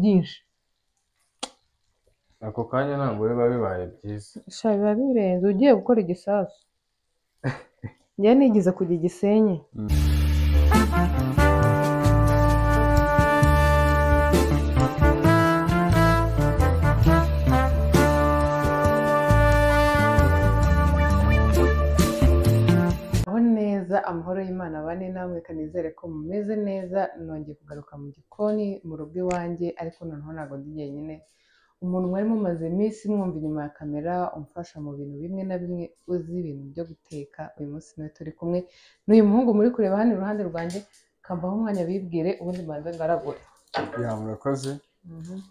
byinshi ako kanya ntabwo biba bibaye byiza sha biba birenze ugiye gukora igisasu njye nigeze kujya Gisenyi aho neza amahoro y'Imana bane namwe kanizere ko mumeze neza nongeye kugaruka mu gikoni mu rugo iwanjye ariko noneho ntabwo ndi jyenyine umuntu mwari mumaze iminsi mwumva inyuma ya kamera umfasha mu bintu bimwe na bimwe uzi ibintu byo guteka uyu munsi niwe turi kumwe n'uyu muhungu muri kureba hano iruhande rwanjye kambaho umwanya bibwire ubundi mbanze ngaragure ya murakoze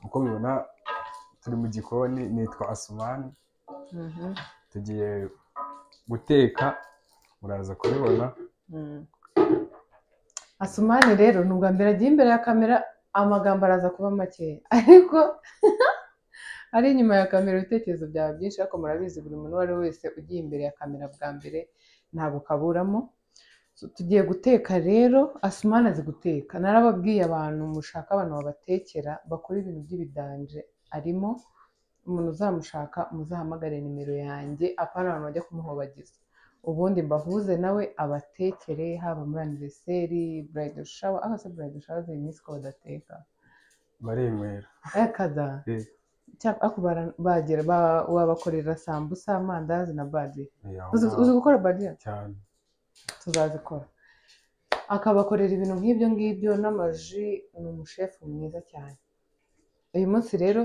uko mubibona turi mu gikoni nitwa Asumani tugiye guteka muraza kubibona Asumani rero ni ubwa mbere agiye imbere ya kamera amagambo araza kuba makeya ariko ari inyuma ya kamera ibitekerezo byaba byinshi ariko murabizi buri muntu uwo ari we wese ugiye imbere ya kamera bwa mbere ntabwo kaburamo tugiye guteka rero Asumani azi guteka narababwiye abantu mushaka abantu babatekera bakora ibintu by'ibidanje arimo umuntu uzamushaka muzahamagare nimero yanjye apana abantu bajya kumuhobagiza ubundi mbahuze nawe abatekere haba muri anniversaire bridal shower akase bridal shower z'iyi minsi ko badateka barenywera kada bagera wabakorera sambusa amandazi na badiri uzi gukora badiri cyane tuzazikora akabakorera ibintu nk'ibyo ngibyo n'amaji ni umushefu mwiza cyane uyu munsi rero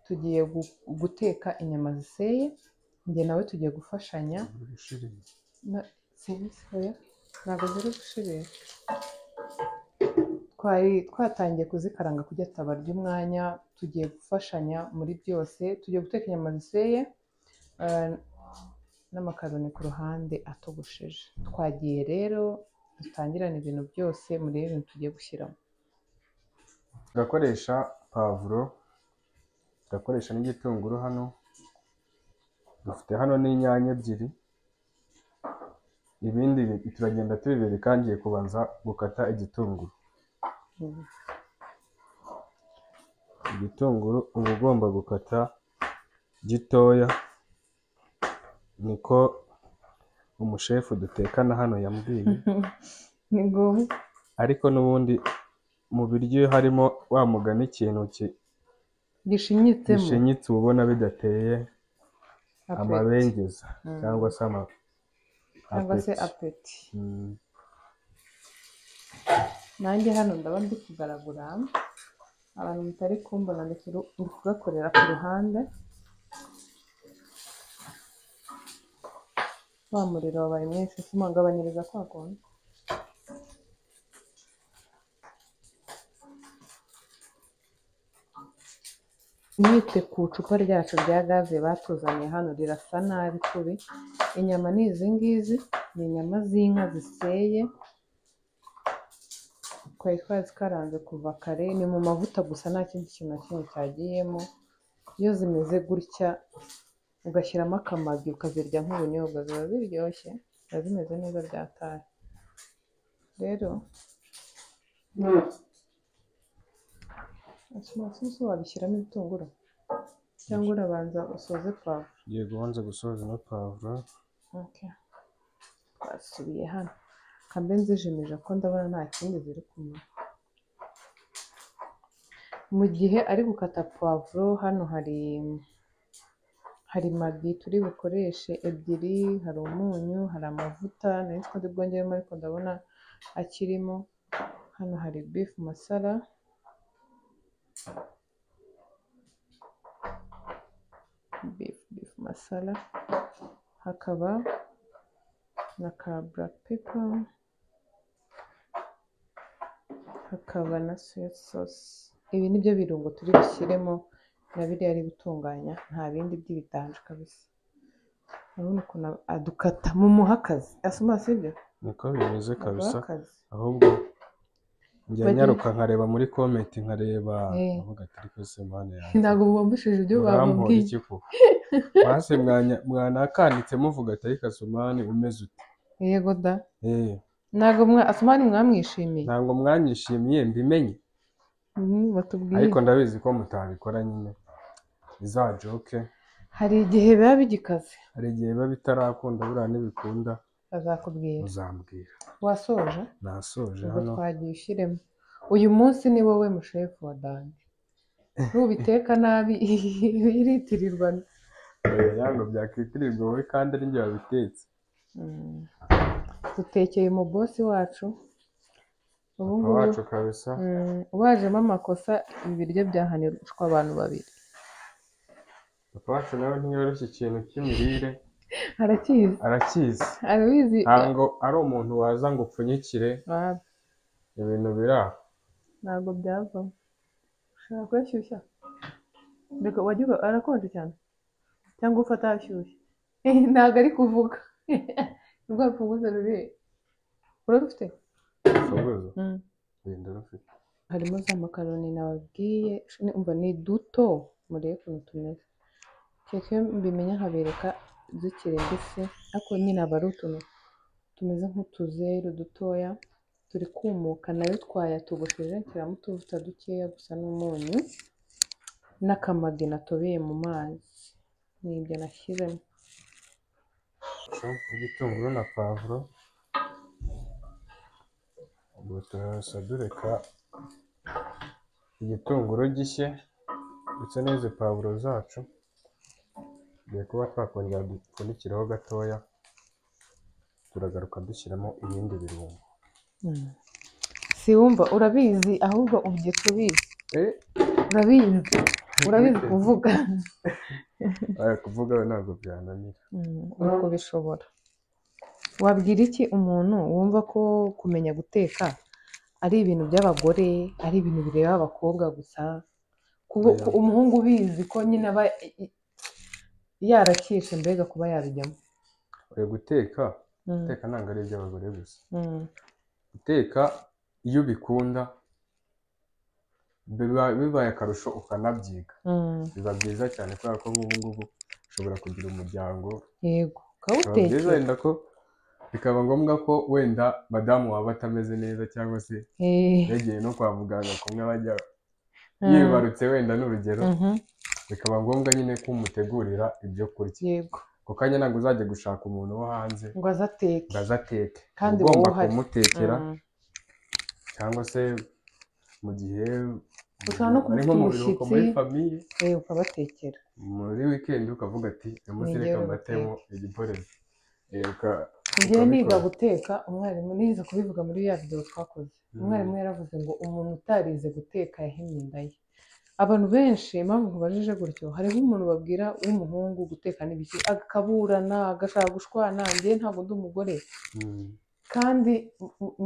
tugiye guteka inyama ziseye njye nawe tugiye gufashanya ntabwo ziri gushirira twatangiye kuzikaranga kugira tabarya umwanya tugiye gufashanya muri byose tugiye guteka inyama ziseye n'amakaroni ku ruhande atogosheje twagiye rero dutangirana ibintu byose muri ibintu tugiye gushyiramo turakoresha pavuro turakoresha n'igitunguru hano dufite hano n'inyanya ebyiri ibindi turagenda tubibereka ngiye kubanza gukata igitunguru igitunguru uba ugomba gukata gitoya niko umushefu dutekana hano yambwiye ni ngombwa ariko n'ubundi mu biryo harimo wa mugani ikintu gishinyitse uba ubona bidateye amabengeza cyangwa se apeti nanjye hano ndaba ndi kugaragura abantu mutari kumbona ndi kugakorera ku ruhande wa muriro wabaye mwinshi simugabanyiriza kwa kundi mwite ku icupa ryacu rya gaze batuzaniye hano rirasa nabi kubi inyama ni izi ngizi ni inyama z'inka ziseye twari twazikaranze kuva kare ni mu mavuta gusa nta kindi kintu na kimwe cyagiyemo iyo zimeze gutya ugashyiramo akamagi ukazirya nk'ubunyobwa ziba ziryoshye ziba zimeze neza byataye rero asumasu wabishyiramo ibitunguru cyangwa urabanza usoze pavuro ngiye kubanza gusoza na pavuro twasubiye hano kambe nzijimije ko ndabona nta kindi ziri kumwe mu gihe ari gukata pavuro hano hari magi turi bukoreshe ebyiri hari umunyu hari amavuta nari ndi bwongeremo ariko ndabona akirimo hano hari beef masala beef masala hakaba na ka black pepper hakaba na soya sauce ibi nibyo birungo turi bushyiremo na biriya ari gutunganya nta bindi by'ibidanje kabisa urabona ukuntu adukata mu muhakazi asoma sibyo niko bimeze kabisa ahubwo njya nyaruka nkareba muri comment nkareba avuga ati ariko se mane yawe ntabwo bumvishije ibyo bambwiye base mwanakanditse muvuga ati ariko Asumani umeze ute yego da ntabwo Asumani mwamwishimiye ntabwo mwanyishimiye mbimenye batubwire. ariko ndabizi ko mutabikora nyine bizajoke. Hari igihe biba bigikaze, hari igihe biba bitarakunda, buriya nibikunda bazakubwira. uzambwira. Wasoje? Nasoje ubwo hano. twagiye ushyiremo. Uyu munsi ni wowe mushefu wa danje. Nubiteka nabi iritirirwa. Yango byakwitirirwa wowe kandi ari njye wabitetse. Dutekeye mu bosi wacu. Ubu ngubu wacu kabisa. Ubajemo amakosa ibiryo byahanirwa abantu babiri. Papa wacu nawe ntiyoroshye ikintu cy'imirire. Arakizi. Ntabwo ari umuntu waza ngo upfunyikire ibintu biri aho. Ntabwo byavamo. Ushaka kuyashyushya? Reka wajya arakonje cyane cyangwa ufata ashyushye. Ntabwo ari kuvuga. Nubwo rufunguzo ruri. Urarufite? Urufunguzo? Wenda rufite. Harimo za makaroni nababwiye, umva ni duto murebe ukuntu tumeze. Keke mbimenya nkabereka zikiri mbisi, ariko nyine aba ari utuntu tumeze nk'utuzeru dutoya, turi kumuka. Nayo twayatogosheje nshyiramo utuvuta dukeya gusa n'umunyu n'akamagi natobeye mu mazi. Nibyo nashyizemo. Igitunguru na pavuro. Ubwo turasa dureka igitunguru gishye ndetse n'izi pavuro zacu. Tugiye kuba twakongera dupfundikiraho gatoya, turagaruka dushyiramo ibindi birungo. Si wumva urabizi ahubwo ubyita ubizi. Urabizi kuvuga. Kuvuga we ntabwo byananira. Uko bishobora. Wabwira iki umuntu wumva ko kumenya guteka ari ibintu by'abagore, ari ibintu bireba abakobwa gusa? Umuhungu ubizi ko nyine aba yarakishe mbega kuba yabijyamo. Guteka ntabwo ari iby'abagore gusa. Guteka iyo ubikunda bibaye akarusho ukanabyiga, biba byiza cyane kubera ko nk'ubu ngubu ushobora kugira umuryango. Yego, ukawutekera. Wenda ko bikaba ngombwa ko wenda madamu waba atameze neza cyangwa se yagiye no kwa muganga kumwe bajya yibarutse wenda n'urugero, bikaba ngombwa nyine ko umutegurira ibyo kurya. Yego. Kuko nyine ntabwo uzajya gushaka umuntu wo hanze ngo azateke kandi ugomba kumutekera, cyangwa se mu gihe ushobora no kumufite umushyitsi muri famiye ukabatekera muri weekend, ukavuga ati uyu munsi reka mbatemo igiporezi. Njyewe niga guteka, umwarimu nize kubivuga muri ya video twakoze. Umwarimu yaravuze ngo umuntu utarize guteka yahimye inda ye. Abantu benshi impamvu nkubajije gutyo, hariho umuntu babwira w'umuhungu guteka n'ibiki akaburana agashaka gushwana, njye ntabwo ndi umugore. Kandi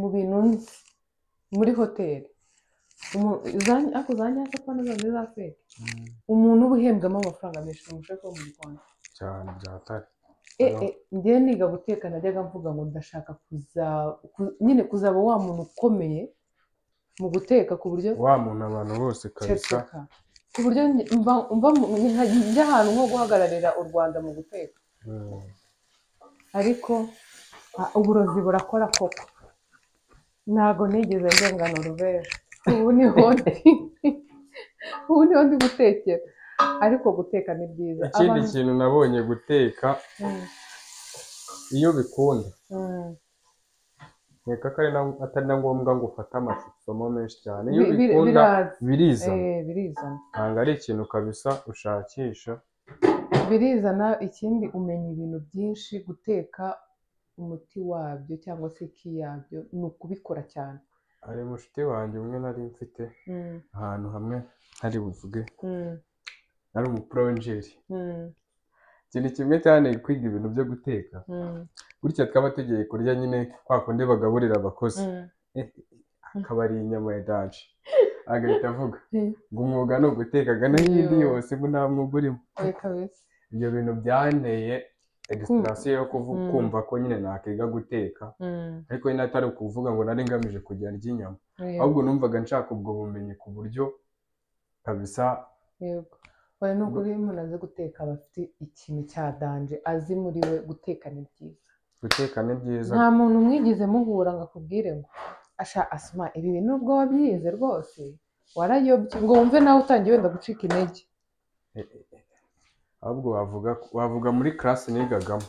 mu bintu nzi muri hoteli ako zanyasa kwa nazo za feke, umuntu uba uhembwamo amafaranga menshi umushefu wo mu gikoni cyane byatari. Njyewe niga guteka najyaga mvuga ngo ndashaka nyine kuzaba wa muntu ukomeye mu guteka, ku buryo wa muntu abantu bose kabisa, ku buryo njya ahantu nko guhagararira u Rwanda mu guteka. Ariko uburozi burakora koko, ntabwo nigeze ngengana urubeje. Ubu niho ndi gutekera, ariko guteka ni byiza. Ikindi kintu nabonye guteka iyo bikunda, nkeka ko atari na ngombwa ngo ufate amasomo menshi cyane. Iyo bikunda birizana, ntabwo ari ikintu kabisa ushakisha, birizana. Ikindi umenya ibintu byinshi. Guteka umuti wabyo cyangwa se ki yabyo ni ukubikora cyane. Hari umushuti wanjye umwe nari mfite ahantu hamwe ntari buvuge, ari umuporojeri. Ikintu kimwe cyane kwiga ibintu byo guteka, gutya twaba tugiye kurya nyine kwa kundi bagaburira abakozi, akaba ari inyama ya danje, agahita avuga ngo umwuga ni uguteka, n'iyindi yose ngo nta mwuga urimo. Ibyo bintu byanteye expression yo kumva ko nyine nakiga guteka, ariko nyine atari ukuvuga ngo nari ngamije kujya ndya inyama, ahubwo numvaga nshaka ubwo bumenyi ku buryo kabisa. Yego, bari no kuri umuntu azi guteka aba afite ikintu cya danje azi muri we. Guteka ni byiza, guteka ni byiza. nta muntu mwigeze muhura ngo akubwire ngo asha Asma ibi bintu ubwo wabyize rwose warayobye ngo wumve nawe utangiye wenda gucika intege. ahubwo wavuga muri classe nigagamo.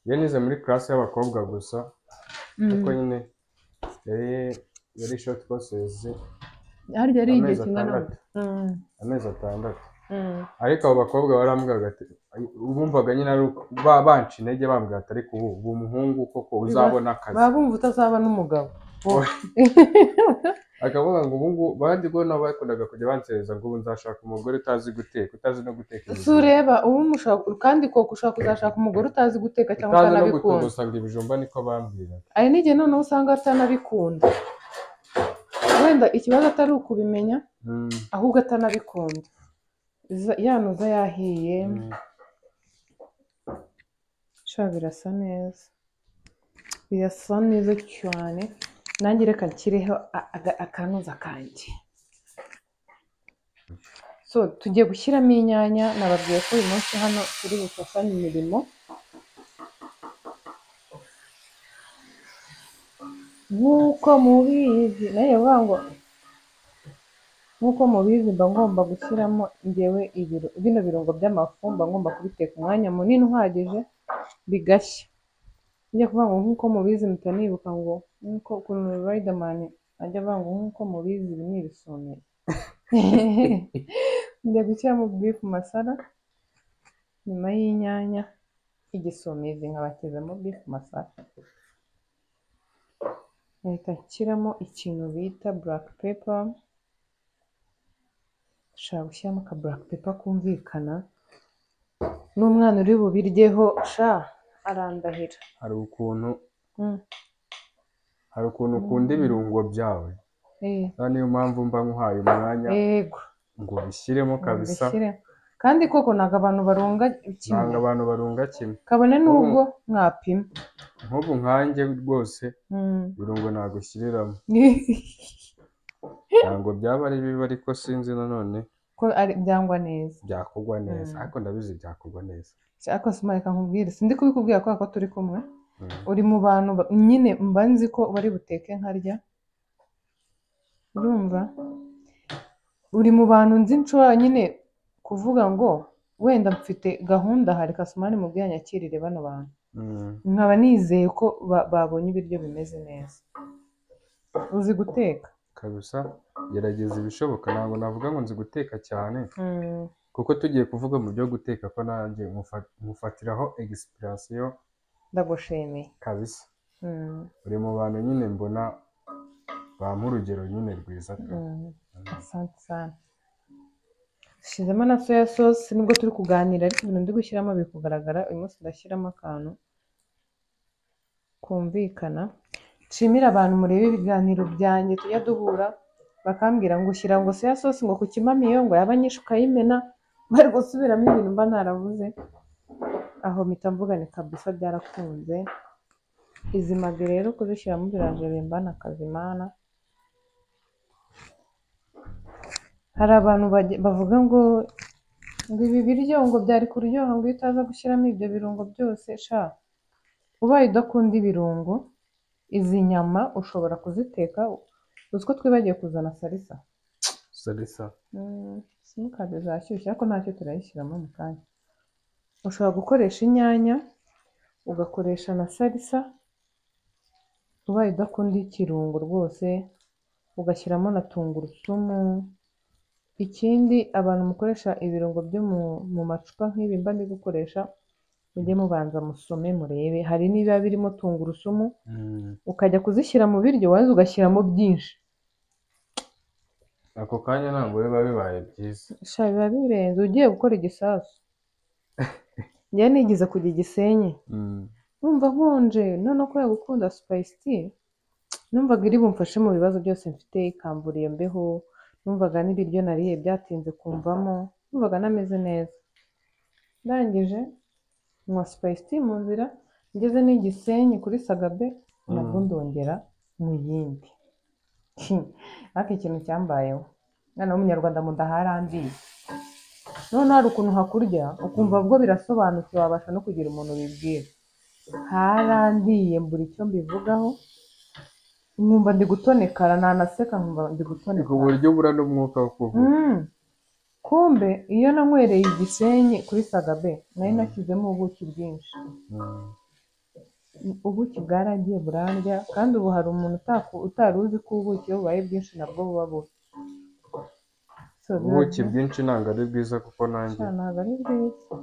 Iyo nize muri classe y'abakobwa gusa kuko nyine yari short courses harya ari igihe kingana amezi 6. Ariko abo bakobwa barambwiraga ati bumvaga nyine ari banca intege bambwira ati ariko ubu umuhungu koko uzabona akazi. Babumva utazaba n'umugabo. Akavuga ngo ubu bandi go nabo bakundaga kujya bansereza ngo ubu nzashaka umugore utazi guteka, utazi no guteka. Sureba ubu mushaka kandi koko ushaka kuzashaka umugore utazi guteka cyangwa utanabikunda. Usanga ibijumba niko bambwira. Ari n'igihe noneho usanga atanabikunda. Wenda ikibazo atari ukubimenya ahubwo atanabikunda. Yanuza yahiye. Sha birasa neza. Birasa neza cyane. Nanjye reka nshyireho akanuza kanjye. So tugiye gushyiramo inyanya. Nababwiye ko uyu munsi hano turi bufashanye imirimo. Nk'uko mubizi nayo bango nk'uko mubizi mba ngomba gushyiramo ngewe bino birungo by'amafu mba ngomba kubiteka umwanya munini uhagije bigashya. Njya kuvuga ngo nk'uko mubizi mutanibuka ngo nk'uko ukuntu Riderman ajya avuga ngo nk'uko mubizi ibi ni ibisoneye. Njya gushyiramo beef masala nyuma y'inyanya igisomezi nkabakizamo beef masala. Nahita nshyiramo ikintu bita black pepper. Ushaka gushyiramo aka black pepper kumvikana n'umwana uri bubiryeho sha arandahira. Hari ukuntu ukunda ibirungo byawe. Niyo mpamvu mba nkuhaye umwanya ngo bishyiremo kabisa. Kandi koko ntago abantu barunga kimwe. Kabone n'ubwo mwapima. Nk'ubu nkanjye rwose ibirungo ntago shyiriramo. Ntabwo byaba ari bibi ariko sinzi nanone ko ari byangwa neza. Byakugwa neza ariko ndabizi byakugwa neza. Ariko simareka nkubwire sindi kubikubwira ko turi kumwe. Uri mu bantu nyine mba nzi ko bari buteke nkarya. Urumva? Uri mu bantu nzi nshobora nyine kuvuga ngo wenda mfite gahunda hari Kasumani mu byanyakirire bano bantu. Nkaba nizeye ko babonye ibiryo bimeze neza. Uzi guteka kabisa, gerageza ibishoboka. Ntabwo navuga ngo nzi guteka cyane kuko tugiye kuvuga mu byo guteka ko nanjye mufatiraho experience. Ndagushimiye kabisa. Uri mu bantu nyine mbona bampa urugero nyine rwiza. Asante sana. Shizemo na soya sauce nubwo turi kuganira ariko ibintu ndi gushyiramo biri kugaragara. Uyu munsi ndashyiramo akantu kumvikana. Nshimira abantu mureba ibiganiro byanjye tujya duhura bakambwira ngo ushyira ngo soya sauce ngo ku kimamiyo ngo yaba nyinshi ukayimena. Bari gusubiramo ibintu mba naravuze aho mpita mvuga ni kabisa byarakunze. Izi magi rero kuzishyiramo biraje bimbana akazimana. Hari abantu bavuga ngo ibi biryo ngo byari kuryoha ngo iyo utaza gushyiramo ibyo birungo byose sha. Ubaye udakunda ibirungo izi nyama ushobora kuziteka. Uzi ko twibagiye kuzana salisa. Simukadi zashyushye ariko ntacyo turayishyiramo mu kanya. Ushobora gukoresha inyanya ugakoresha na salisa. Ubaye udakunda ikirungo rwose ugashyiramo na tungurusumu. Ikindi abantu mukoresha ibirungo byo mu macupa nk'ibi mba ndi gukoresha mujye mubanza musome murebe. Hari niba birimo tungurusumu ukajya kuzishyira mu biryo waza ugashyiramo byinshi. Ako kanya ntabwo biba bibaye byiza. Sha biba birenze ugiye gukora igisasu. Njye nigize kujya Gisenyi. Numva nkonje none ko yagukunda spice tea. Numvaga iri bumfashe mu bibazo byose mfite ikamburiye mbeho. Numvaga n'ibiryo nariye byatinze kumvamo. Numvaga nameze neza. Ndangije nywa spice tea mu nzira ngeze n'igisenyi kuri Sagabe nabwo ndongera mu yindi. Ariko ikintu cyambayeho mwana w'umunyarwanda mudaharandiye. None hari ukuntu hakurya ukumva ubwo birasobanutse wabasha no kugira umuntu bibwira. Harandiye mbura icyo mbivugaho. nkumva ndi gutonekara, nanaseka nkumva ndi gutonekara ku buryo ubura n'umwuka wo kuvuga. kumbe iyo nanywereye igisenyi kuri Sagabe nari nashyizemo ubuki bwinshi, ubuki bwaragiye burandya, kandi ubu hari umuntu utari uzi ko ubuki iyo bubaye bwinshi nabwo buba bubi. Ubuki bwinshi ntabwo ari bwiza, kuko nanjye ntabwo ari bwiza.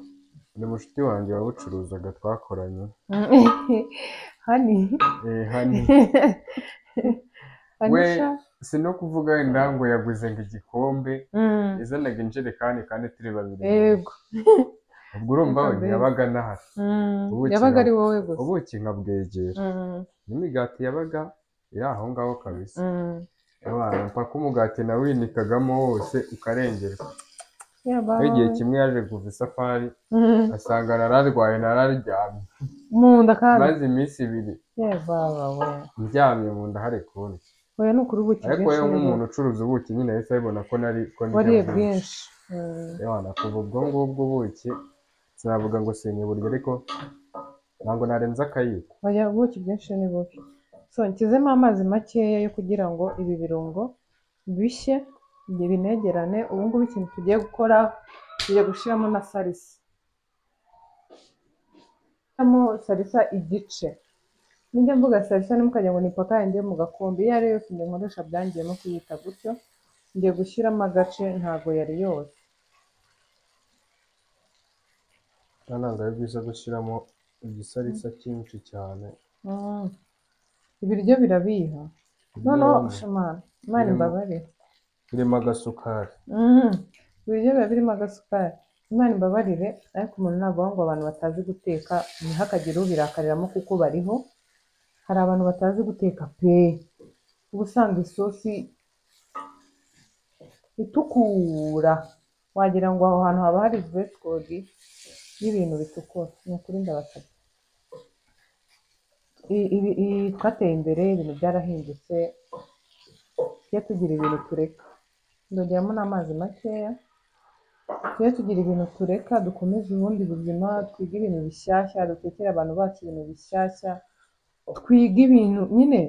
ni mushiki wanjye wabucuruzaga twakoranye. hani we si no kuvuga wenda ngo yaguze ngo igikombe, yazanaga injerekani kandi turi babiri. Yego. ubwo urumva we yabaga anahari, yabaga ari wowe gusa, ubuki nkabwegera, n'imigati yabaga iri aho ngaho kabisa. mpaka umugati nawinikagamo wose ukarengerwa. igihe kimwe yaje kuva isafari asanga nararwaye, nararyamye mu nda kandi maze iminsi 2 ndyamye mu nda hari kundi. oya ni ukuri ubuki ariko yewe nk'umuntu ucuruza ubuki nyine yahise abibona ko wariye bwinshi. kuva ubwo ngubwo ubuki sinavuga ngo sinyiburya, ariko ntabwo narenza akayiko. oya ubuki bwinshi ni bubi. so nshyizemo amazi makeya yo kugira ngo ibi birungo bishye binegerane. ubu ngubu ikintu tugiye gukora, tugiye gushyiramo na salisa. salisa igice. nijya mvuga salisa ntimukajya ngo ni paka yanjye mu gakombe, iyo ari yose njye nkoresha byangiyemo kuyita gutyo. ngiye gushyiramo agace, ntabwo yari yose. ntabwo ari byiza gushyiramo igisalisa cyinshi cyane. ibiryo birabiha. noneho Imana imbabarire, birimo agasukari. ibiryo biba birimo agasukari. Imana imbabarire, ariko umuntu ntabwo ngo abantu batazi guteka ntihakagire ubirakariramo, kuko bariho. hari abantu batazi guteka pe, uba usanga isosi itukura wagira ngo aho hantu haba hari dress code y'ibintu bitukura. ni ukuri ndabasabye, twateye imbere, ibintu byarahindutse, tujye tugira ibintu tureka. ndongeramo n'amazi makeya. tujye tugira ibintu tureka, dukomeze ubundi buzima, twige ibintu bishyashya, dutekere abantu bacu ibintu bishyashya, twige ibintu nyine.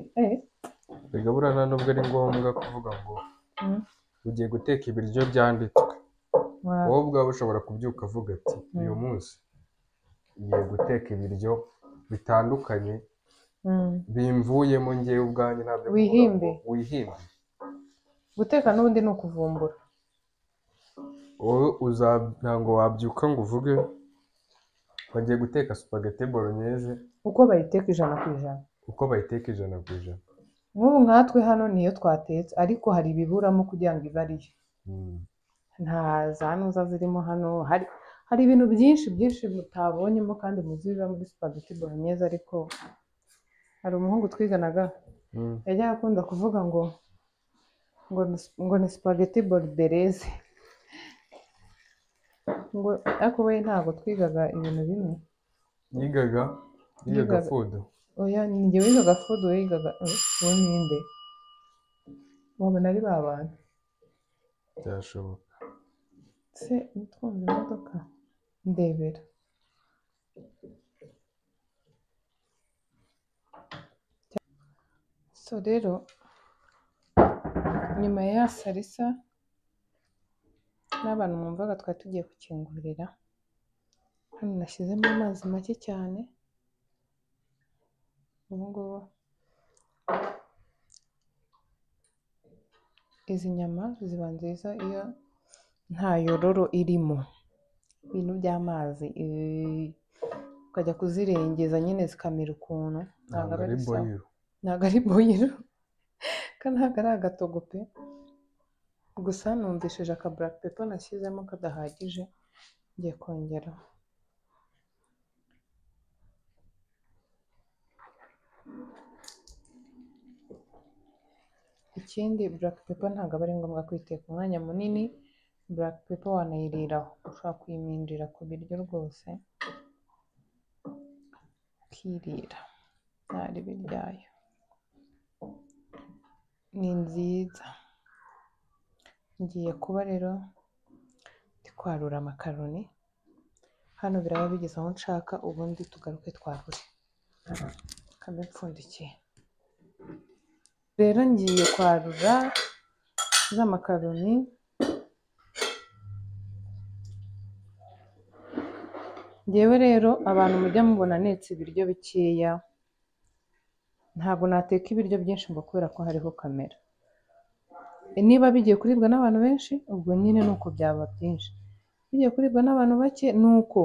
bigabura nta nubwo ari ngombwa kuvuga ngo ugiye guteka ibiryo byanditswe. wowe ubwawe ushobora kubyuka uvuga ati uyu munsi ngiye guteka ibiryo bitandukanye bimvuyemo ngewe ubwanjye, ntabwo wihimbe. guteka n'ubundi ni ukuvumbura. wowe ntabwo wabyuka ngo uvuge bagiye guteka spaghetti bolognese uko bayiteka 100%. uko bayiteka 100%. nk'ubu nkatwe hano niyo twatetse, ariko hari ibiburamo kugira ngo ibe ariyo. nta za nuza zirimo hano, hari ibintu byinshi mutabonyemo kandi muzi biba muri spaghetti bolognese. ariko hari umuhungu twiganaga yajyaga akunda kuvuga ngo ni spaghetti bolognese, ngo ariko we ntabwo twigaga ibintu bimwe. yigaga food. oya njye wigaga food, we yigaga uwo ninde, wabona ari ba bantu. byashoboka se twumva imodoka ndebera. so rero nyuma ya salisa n'abantu mwumvaga twari tugiye gukingurira, hano nashyizemo amazi make cyane. ubu ngubu izi nyama ziba nziza iyo nta yororo irimo, ibintu by'amazi ukajya kuzirengeza nyine zikamera ukuntu. ntabwo ari boyiro, ntabwo ari boyiro kandi ntabwo ari agatogo pe. gusa numvishije aka black pepper nashyizemo kadahagije, ngiye kongera. ikindi black pepper ntabwo aba ari ngombwa kuyiteka umwanya munini. black pepper wanayiriraho, ushobora kuyimindira ku biryo rwose ukirira nta ribi ryayo, ni nziza. ngiye kuba rero ndi kwarura amakaroni hano, biraba bigeze aho nshaka, ubundi tugaruke twarure. kambe mpfundikiye. rero ngiye kwarura za makaroni. Ngewe rero abantu mujya mubona netse ibiryo bikeya, ntabwo nateka ibiryo byinshi ngo kubera ko hariho kamera. Niba bigiye kuribwa n'abantu benshi ubwo nyine nuko byaba byinshi, bigiye kuribwa n'abantu bake nuko.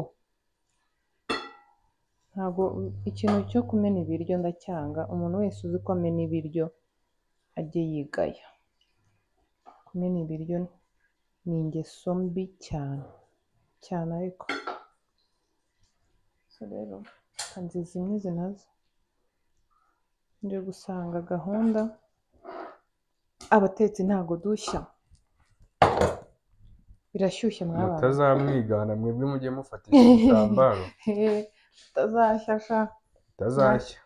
Ntabwo ikintu cyo kumena ibiryo ndacyanga. Umuntu wese uzi ko amena ibiryo ajye yigaya. Kumena ibiryo ni ingeso mbi cyane cyane. Ariko rero kanzi zimwe zinazo nje gusanga gahunda abatetsi ntago dushya, birashyushye mwabana. Mutazamwigana mwebwe mujye mufatisha igitambaro. Utazashya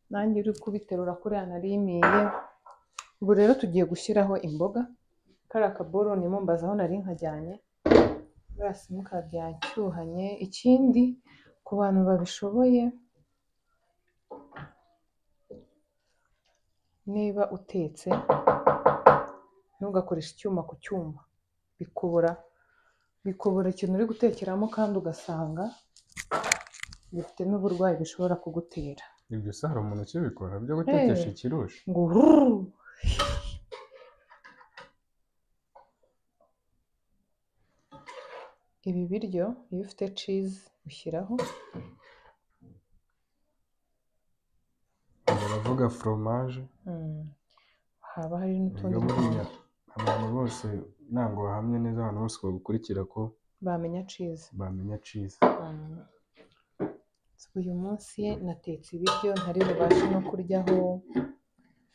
nanjye uri kubiterura kuriya narimiye. Ubu rero tugiye gushyiraho imboga. Kariya kaboro nimumbaza aho nari nkajyanye, buriya simukadi yanshyuhanye. Ikindi ku bantu babishoboye, niba utetse ntugakoreshe icyuma ku cyuma, bikubura ikintu uri gutekeramo kandi ugasanga bifite n'uburwayi bishobora kugutera. Ibyo se hari umuntu ukibikora byo gutekesha ikirusha? Ngo ibi biryo iyo ufite cheese ushyiraho, baravuga fromage. haba hari n'utundi abantu bose ntabwo bahamye neza, abantu bose bagukurikira ko bamenya cheese. Uyu munsi natetse ibiryo ntari bubashe no kuryaho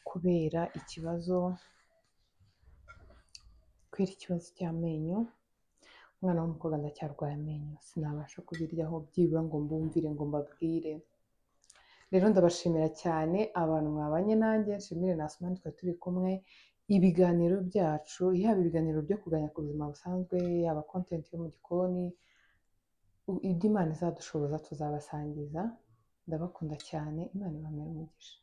kubera ikibazo cy'amenyo. Umwana w'umukobwa ndacyarwaye amenyo, sinabasha kubiryaho byibura ngo mbumvire ngo mbabwire. Rero ndabashimira cyane abantu mwabanye nanjye, nshimire na Asumani twari turi kumwe. Ibiganiro byacu, yaba ibiganiro byo kuganira ku buzima busanzwe, yaba content yo mu gikoni, ibyo Imana izadushoboza tuzabasangiza. Ndabakunda cyane, Imana ibamere umugisha.